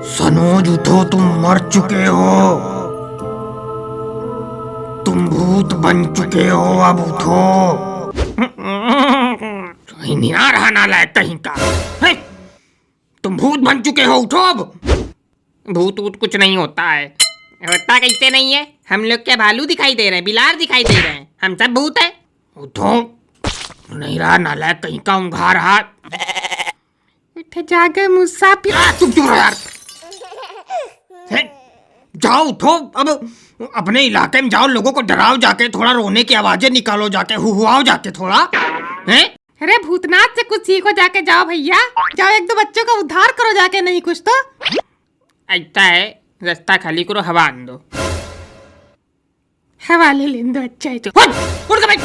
सनोज उठो, तुम मर चुके हो। तुम भूत बन चुके हो, अब उठो। कहीं नहीं आ रहा नालायक कहीं का। है? तुम भूत बन चुके हो, उठो अब। भूत वूत कुछ नहीं होता है। होता कैसे नहीं है? हम लोग क्या भालू दिखाई दे रहे हैं, बिलार दिखाई दे रहे हैं? हम सब भूत है। उठो, नहीं रहा नालायक कहीं का, ऊँघा रहा। उठ जाके मुसाफिर। चुप चुप रहो यार। है? जाओ उठो अब, अपने इलाके में जाओ, लोगों को डराओ जाके, थोड़ा रोने की आवाजें निकालो जाके, हुआओ जाके थोड़ा। हैं? अरे भूतनाथ से कुछ सीखो जाके, जाओ भैया जाओ, एक दो बच्चों का उद्धार करो जाके, नहीं कुछ तो। ऐसा है, रास्ता खाली करो, हवा आन दो। हवा ले लें दो, अच्छा है। उड़ के बैठ,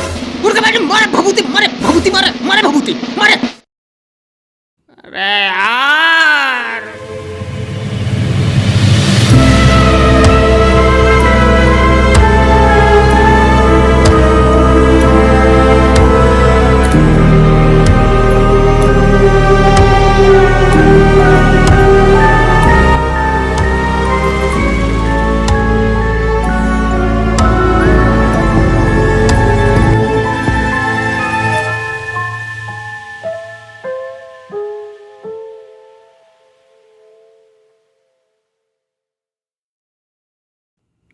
उड़ के बैठ, मारे भभूति, मारे भभूति, मारे मारे भभूति, मारे। अरे यार,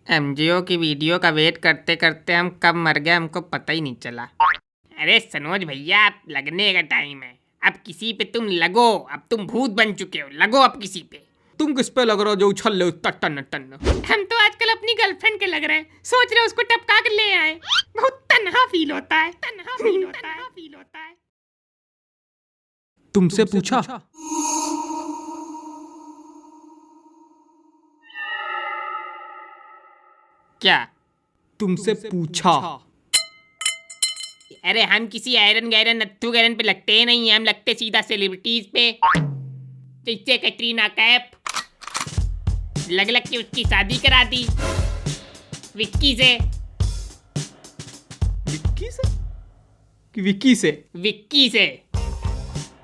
एमजीओ की वीडियो का वेट करते करते हम कब मर गए हमको पता ही नहीं चला। अरे सनोज भैया, अब लगने का टाइम है। अब किसी पे तुम लगो, अब तुम भूत बन चुके हो, लगो अब किसी पे। तुम किस पे लग रहे हो जो उछल ले टन टन? हम तो आजकल अपनी गर्लफ्रेंड के लग रहे हैं, सोच रहे उसको टपका के ले आए। बहुत तन्हा फील होता है, तन्हा फील होता है, फील होता है। तुमसे पूछा? क्या? तुमसे पूछा? अरे हम किसी आयरन गैरन नत्थु गैरन पे लगते ही नहीं है, हम लगते सीधा सेलिब्रिटीज पे, जैसे कैटरीना कैफ। लग लग के उसकी शादी करा दी विक्की से। विक्की से? कि विक्की से? विक्की से।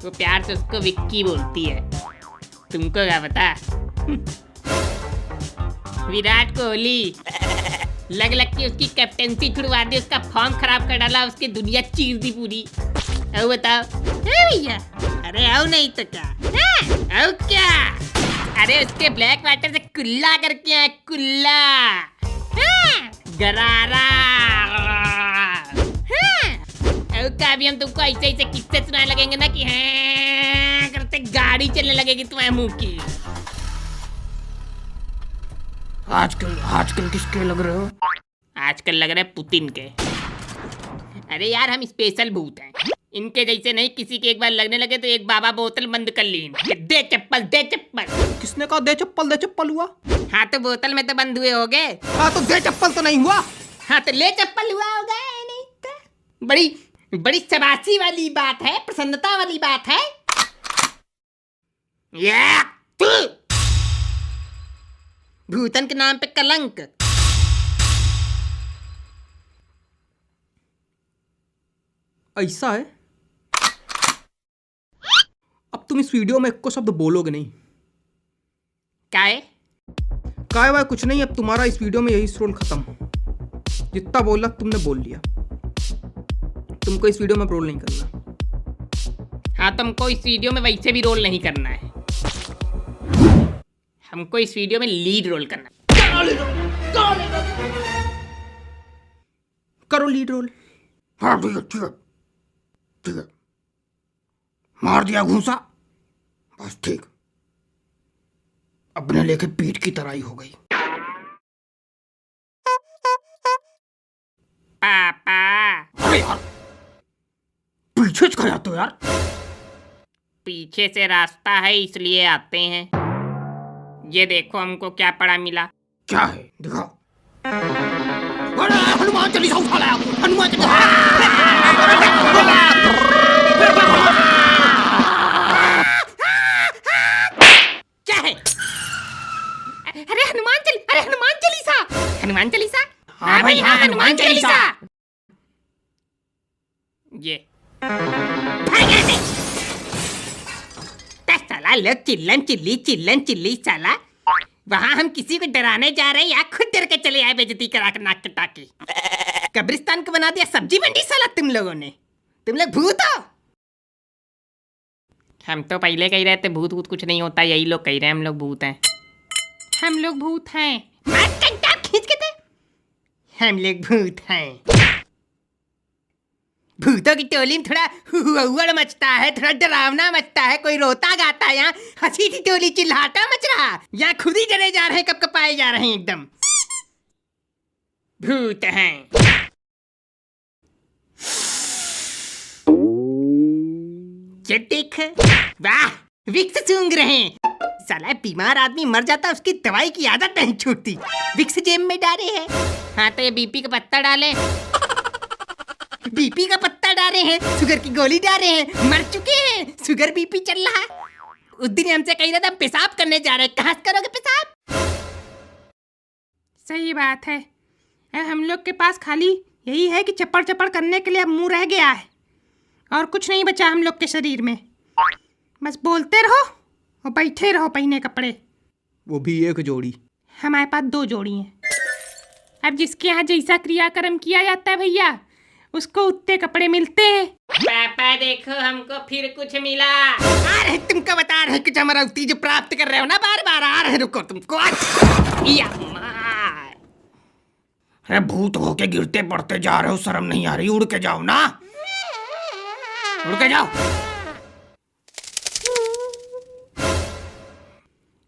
वो प्यार से उसको विक्की बोलती है, तुमको क्या पता? विराट कोहली लग लग के उसकी कैप्टेंसी छुड़वा दी, उसका फॉर्म खराब कर डाला, उसकी दुनिया चीर दी पूरी। अब बताओ भैया, अरे आओ नहीं तो क्या? आओ क्या? अरे उसके ब्लैक वाटर से कुल्ला करके आए, कुल्ला गरारा। अब क्या, अभी हम तुमको ऐसे ऐसे किस्से सुनाने लगेंगे ना कि हैं करते गाड़ी चलने लगेगी तुम्हारे मुंह की। आजकल किसके लग रहे हो? आजकल लग रहा है पुतिन के। अरे यार, हम स्पेशल भूत हैं, इनके जैसे नहीं। किसी के एक बार लगने लगे तो एक बाबा बोतल बंद कर ली, दे चप्पल, दे चप्पल। किसने कहा दे चप्पल हुआ? हाँ तो बोतल में तो बंद हुए होगे। हाँ तो दे चप्पल तो नहीं हुआ। हाँ तो ले चप्पल हुआ होगा। नहीं तो बड़ी बड़ी शाबाशी वाली बात है, प्रसन्नता वाली बात है। भूतन के नाम पे कलंक। ऐसा है, अब तुम इस वीडियो में एक को शब्द बोलोगे नहीं। काय? काय वाय कुछ नहीं, अब तुम्हारा इस वीडियो में यही रोल खत्म। जितना बोला तुमने बोल लिया, तुमको इस वीडियो में रोल नहीं करना। हाँ, तुमको इस वीडियो में वैसे भी रोल नहीं करना है, हमको इस वीडियो में लीड रोल करना। करो लीड रोल। हाँ ठीक है, ठीक है, ठीक है। मार दिया घूंसा, बस ठीक। अपने लेके पीठ की तराई हो गई। पापा। अरे यार, पीछे से आते हो यार? पीछे से रास्ता है इसलिए आते हैं। ये देखो हमको क्या पड़ा मिला। क्या है दिखाओ। अरे हनुमान चालीसा उठा लाया, हनुमान चालीसा। क्या है? अरे हनुमान चालीसा, हनुमान चालीसा। हाँ भाई हाँ, हनुमान चालीसा। ये क्या लोग चिल्लन चिल्ली साला। वहाँ हम किसी को डराने जा रहे हैं या खुद डर के चले आए बेइज्जती करा कर नाक कटा के। कब्रिस्तान को बना दिया सब्जी मंडी साला तुम लोगों ने। तुम लोग भूत हो। हम तो पहले कह रहे थे भूत भूत कुछ नहीं होता, यही लोग कह रहे हैं हम लोग भूत हैं। हम लोग भूत हैं। मार कंटाप खींच के दे। हम लोग भूत हैं। भूतों की टोली में थोड़ा हुआ मचता है, थोड़ा डरावना मचता है, कोई रोता गाता है। यहाँ हंसी की टोली चिल्लाता मच रहा, यहाँ खुद ही डरे जा रहे हैं, कब कपाए जा रहे हैं एकदम। भूत हैं। ये देख, वाह विक्स सूंघ रहे हैं। साला बीमार आदमी मर जाता उसकी दवाई की आदत नहीं छूटती। विक्स जेब में डाले हैं। हाँ तो ये बीपी का पत्ता डाले। बीपी का पत्ता डाले हैं, शुगर की गोली डाले हैं, मर चुके हैं, शुगर बीपी चल रहा है। उस दिन हमसे कही था पेशाब करने जा रहे हैं, कहाँ से करोगे पेशाब? सही बात है। हम लोग के पास खाली यही है कि चप्पड़ चप्पड़ करने के लिए अब मुंह रह गया है और कुछ नहीं बचा हम लोग के शरीर में। बस बोलते रहो और बैठे रहो पहने कपड़े। वो भी एक जोड़ी। हमारे पास 2 जोड़ी हैं। अब जिसके यहाँ जैसा क्रियाक्रम किया जाता है भैया, उसको उतने कपड़े मिलते हैं। पापा देखो हमको फिर कुछ मिला। आ रहे तुमको बता रहे कुछ हमारा जो प्राप्त कर रहे हो ना, बार बार आ रहे। रुको तुमको। अरे भूत होके गिरते पड़ते जा रहे हो, शर्म नहीं आ रही? उड़ के जाओ ना, उड़ के जाओ।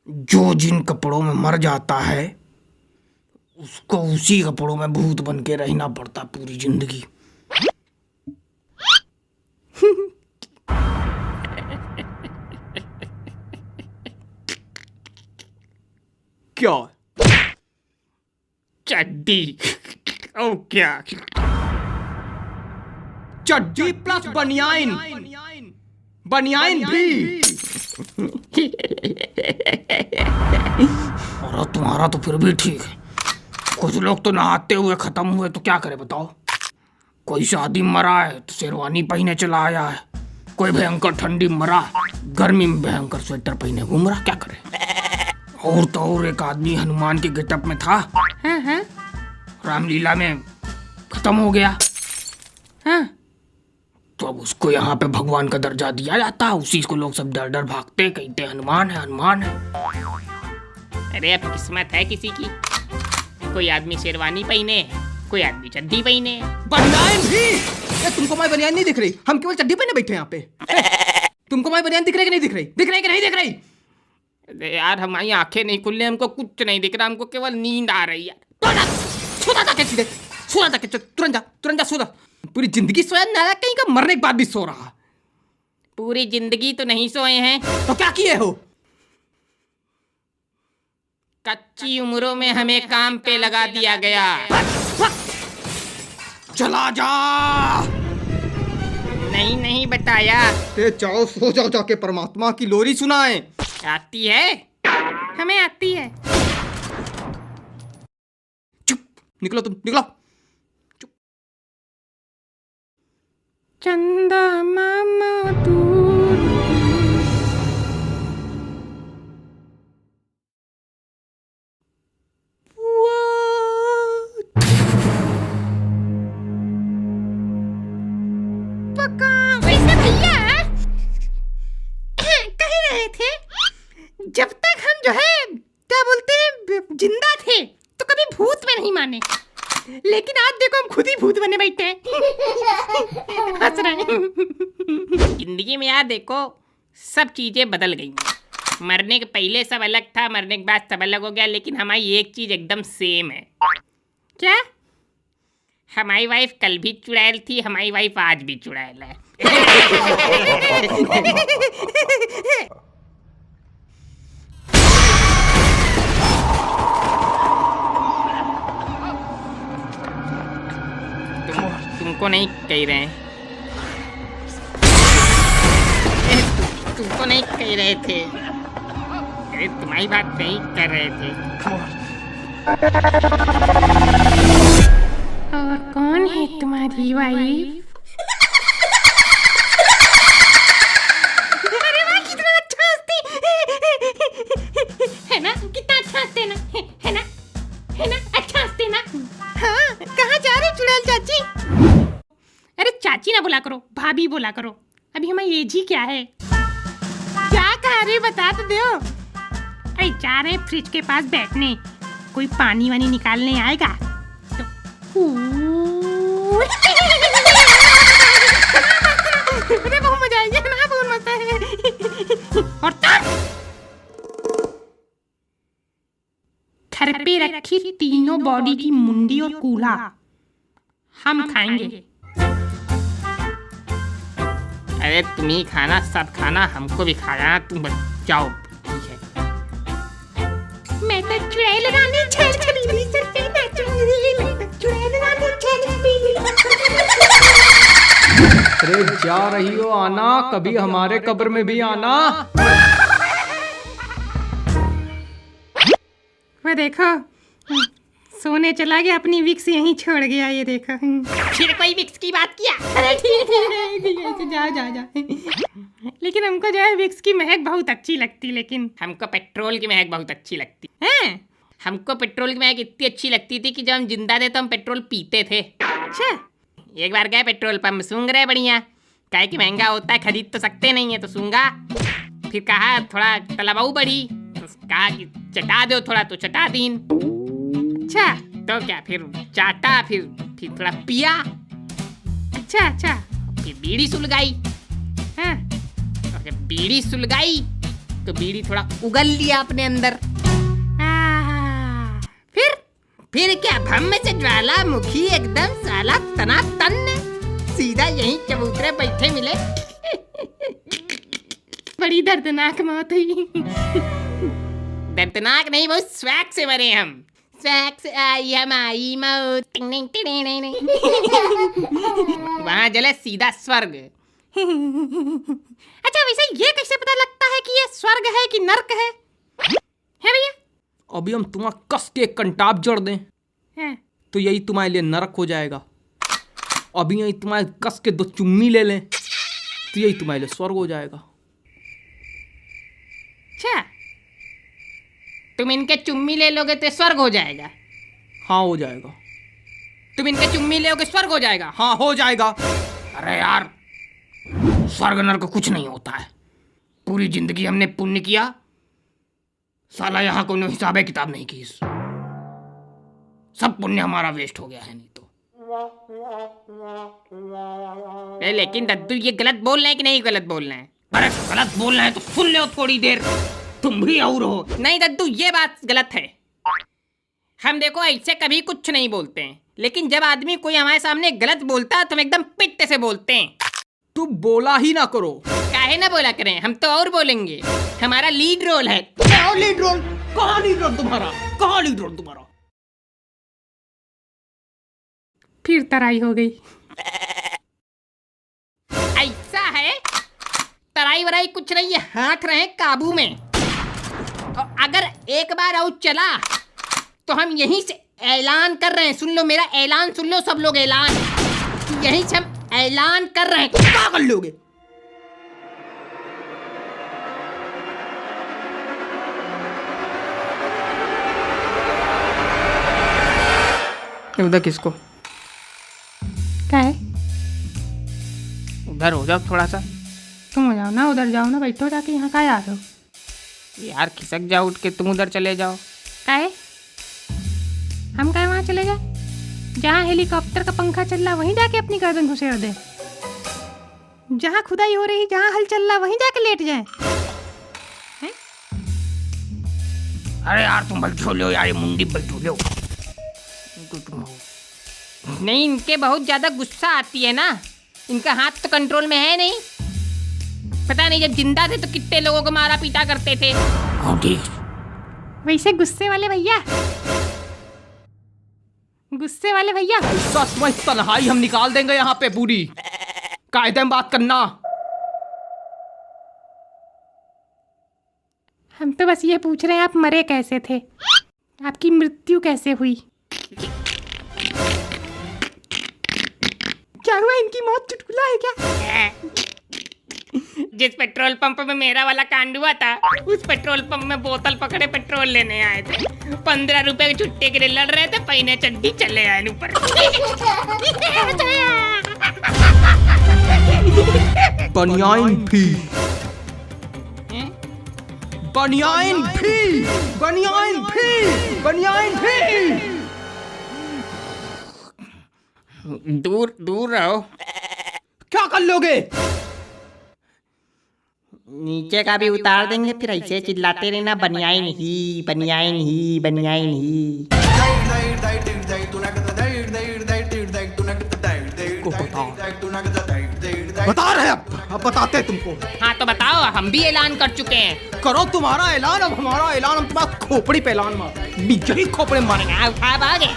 जो जिन कपड़ों में मर जाता है उसको उसी कपड़ों में भूत बन के रहना पड़ता पूरी जिंदगी। क्या? चड्डी। ओ क्या? चड्डी प्लस बनियाइन। बनियाइन भी। और तुम्हारा तो फिर भी ठीक है। कुछ लोग तो नहाते हुए खत्म हुए, तो क्या करे बताओ? कोई शादी में मरा है तो शेरवानी पहने चला आया है, कोई भयंकर ठंडी में मरा, गर्मी में भयंकर स्वेटर पहने घूम रहा, क्या करे? और तो और एक आदमी हनुमान के गेटअप में था। हाँ। रामलीला में खत्म हो गया। हाँ। तो अब उसको यहाँ पे भगवान का दर्जा दिया जाता, उसी को लोग सब डर डर भागते, कहते हनुमान है हनुमान है। अरे अब किस्मत है किसी की, कोई आदमी शेरवानी पहने, कोई आदमी चड्डी पहने। बनियाइन भी। तुमको मैं बनियाइन नहीं दिख रही? हम केवल चड्डी पहने बैठे यहाँ पे। तुमको मैं बनियाइन दिख रही कि नहीं दिख रही? दिख रही कि नहीं दिख रही? अरे यार हमारी आंखें नहीं खुल रही, हमको कुछ नहीं दिख रहा, हमको केवल नींद आ रही है। तुरंत जा सो जा। पूरी जिंदगी सोया ना, कहीं का मरने के बाद भी सो रहा। पूरी जिंदगी तो नहीं सोए हैं। तो क्या किए हो? कच्ची उम्रों में हमें काम पे लगा दिया गया। चला जा। नहीं बताया। जाओ सो जाओ, जाके परमात्मा की लोरी सुनाए। आती है, हमें आती है। चुप, निकलो तुम, निकलो। चुप। चंदा मामा दूर। वैसे भैया कह रहे थे जब तक हम जो है क्या बोलते हैं जिंदा थे तो कभी भूत में नहीं माने, लेकिन आज देखो हम खुद ही भूत बने बैठे हैं। हंस रहे हैं। जिंदगी में यार देखो सब चीजें बदल गई। मरने के पहले सब अलग था, मरने के बाद सब अलग हो गया, लेकिन हमारी एक चीज एकदम सेम है। क्या? हमारी वाइफ कल भी चुड़ैल थी, हमारी वाइफ आज भी चुड़ैल है। तुमको नहीं कह रहे हैं, तुमको नहीं कह रहे थे। अरे तुम्हारी बात नहीं कर रहे थे। और कौन है तुम्हारी वाइफ? अरे वाह कितना अच्छा हंसती। बोला करो, भाभी बोला करो। अभी हमारी एज ही क्या है। क्या कह रही बता तो दो। अरे जा रहे फ्रिज के पास बैठने, कोई पानी वानी निकालने आएगा तो अरे बहुत मजा आएगी ना, बहुत मजा है। और तब घर पे रखी तीनों बॉडी की मुंडी और कूल्हा हम खाएंगे। अरे तुम ही खाना, सब खाना, हमको भी खाना, तुम जाओ। ठीक है। मैं तो चुड़ैल रानी छेल छबीली सर पे नाचूंगी, मैं तो चुड़ैल रानी छेल छबीली। अरे जा रही हो आना, कभी हमारे कब्र में भी आना। वो देखो सोने चला गया, अपनी विक्स यहीं छोड़ गया, ये देखो। फिर कोई विक्स की बात किया। अरे ठीक है, जा जा जा। लेकिन हमको जो है विक्स की महक बहुत अच्छी लगती, लेकिन हमको पेट्रोल की महक बहुत अच्छी लगती है। हमको पेट्रोल की महक इतनी अच्छी लगती थी कि जब हम जिंदा थे तो हम पेट्रोल पीते थे। अच्छा, एक बार गए पेट्रोल पंप, सूंघ रहे बढ़िया, कहे कि महंगा होता है, खरीद तो सकते नहीं है, तो सूंघा। फिर कहा थोड़ा तलबाऊ बढ़ी, तो कहा कि चटा दो थोड़ा, तो चटा दीन। अच्छा, तो क्या फिर चाटा, फिर थोड़ा पिया। अच्छा, फिर बीड़ी सुलगाई। हाँ, और जब बीड़ी सुलगाई तो बीड़ी थोड़ा उगल लिया अपने अंदर। फिर क्या भम में से ज्वालामुखी एकदम साला तना तन, सीधा यहीं चबूतरे बैठे मिले। बड़ी दर्दनाक मौत हुई। दर्दनाक नहीं, बहुत स्वैग से मरे हम। स्वैग से आई हमारी मौत। वहाँ जले सीधा स्वर्ग। अच्छा, वैसे ये कैसे पता लगता है कि ये स्वर्ग है कि नर्क है भैया? अभी हम तुम्हारा कस के एक कंटाप जोड़ दें तो यही तुम्हारे लिए नरक हो जाएगा। अभी यही तुम्हारे कस के 2 चुम्मी ले लें तो यही तुम्हारे लिए स्वर्ग हो जाएगा। अच्छा, तुम इनके चुम्मी ले लोगे तो स्वर्ग हो जाएगा? हाँ हो जाएगा। तुम इनके चुम्मी लोगे स्वर्ग हो जाएगा? हाँ हो जाएगा। अरे यार, स्वर्ग नरक कुछ नहीं होता है। पूरी जिंदगी हमने पुण्य किया, साला यहाँ कोई हिसाब किताब नहीं की, सब पुण्य हमारा वेस्ट हो गया है। नहीं तो लेकिन दद्दू ये गलत बोल रहे हैं कि नहीं गलत बोल रहे हैं? अरे गलत बोल रहे हैं तो सुन लो थोड़ी देर, तुम भी और हो। नहीं दद्दू, ये बात गलत है। हम देखो ऐसे कभी कुछ नहीं बोलते हैं, लेकिन जब आदमी कोई हमारे सामने गलत बोलता है तो हम एकदम पिट्टे से बोलते हैं। तुम बोला ही ना करो। काहे ना बोला करें, हम तो और बोलेंगे। हमारा लीड रोल है। क्या लीड रोल? कहाँ लीड रोल तुम्हारा? कहाँ लीड रोल तुम्हारा? फिर तराई हो गई। ऐसा है, तराई वराई कुछ नहीं है, हाँक रहे काबू में। और अगर एक बार और चला तो हम यहीं से ऐलान कर रहे हैं। सुन लो मेरा ऐलान, सुन लो सब लोग ऐलान। यहीं से हम ऐलान कर रहे हैं। क्या कर लोगे? उधर किसको? क्या है? उधर हो जाओ थोड़ा सा। तुम हो जाओ ना, उधर जाओ ना, बैठो जाके। यहाँ का आ रहे हो यार? खिसक जाओ उठ के, तुम उधर चले जाओ। क्या है? हम क्या वहाँ चले जाए? जहाँ हेलीकॉप्टर का पंखा चल रहा वहीं जाके अपनी गर्दन घुसेड़ दे। जहाँ खुदाई हो रही, जहाँ हल चल रहा वहीं जाके लेट जाए। अरे यार तुम बैठो लो यार, ये मुंडी बैठो लो। नहीं, इनके बहुत ज्यादा गुस्सा आती है ना, इनका हाथ तो कंट्रोल में है नहीं। पता नहीं जब जिंदा थे तो कितने लोगों को मारा पीटा करते थे। हाँ ठीक। वैसे गुस्से वाले भैया, गुस्से वाले भैया, गुस्सा समझ तन्हाई हम निकाल देंगे यहाँ पे पूरी। कायदे में बात करना। हम तो बस ये पूछ रहे हैं आप मरे कैसे थे, आपकी मृत्यु कैसे हुई? क्या हुआ? इनकी मौत चुटकुला है क्या? जिस पेट्रोल पंप में मेरा वाला कांड हुआ था, उस पेट्रोल पंप में बोतल पकड़े पेट्रोल लेने आए थे। 15 रुपए की छुट्टी के लिए लड़ रहे थे, पहने चड्डी चले आए ऊपर। बनियाइन भी, बनियाइन भी, बनियाइन भी, बनियाइन भी। दूर दूर रहो। क्या कर लोगे? नीचे का भी उतार देंगे, फिर ऐसे चिल्लाते रहना बनियाइन ही, बनियाइन ही, बनियाइन ही। बता रहे अब बताते तुमको। हाँ तो बताओ, हम भी ऐलान कर चुके हैं। करो तुम्हारा ऐलान, अब हमारा ऐलान। हम तुम्हारा खोपड़ी पे ऐलान मार, यही खोपड़े मारेंगे। उठा भागे।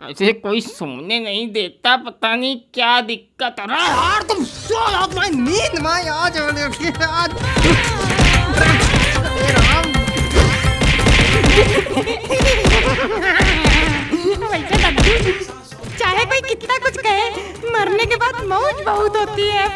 ऐसे कोई सुनने नहीं देता, पता नहीं क्या दिक्कत है। अरे यार तुम सो जाओ, तुम्हारी नींद में आज वैसे दादाजी, चाहे कोई कितना कुछ कहे, मरने के बाद मौज बहुत होती है।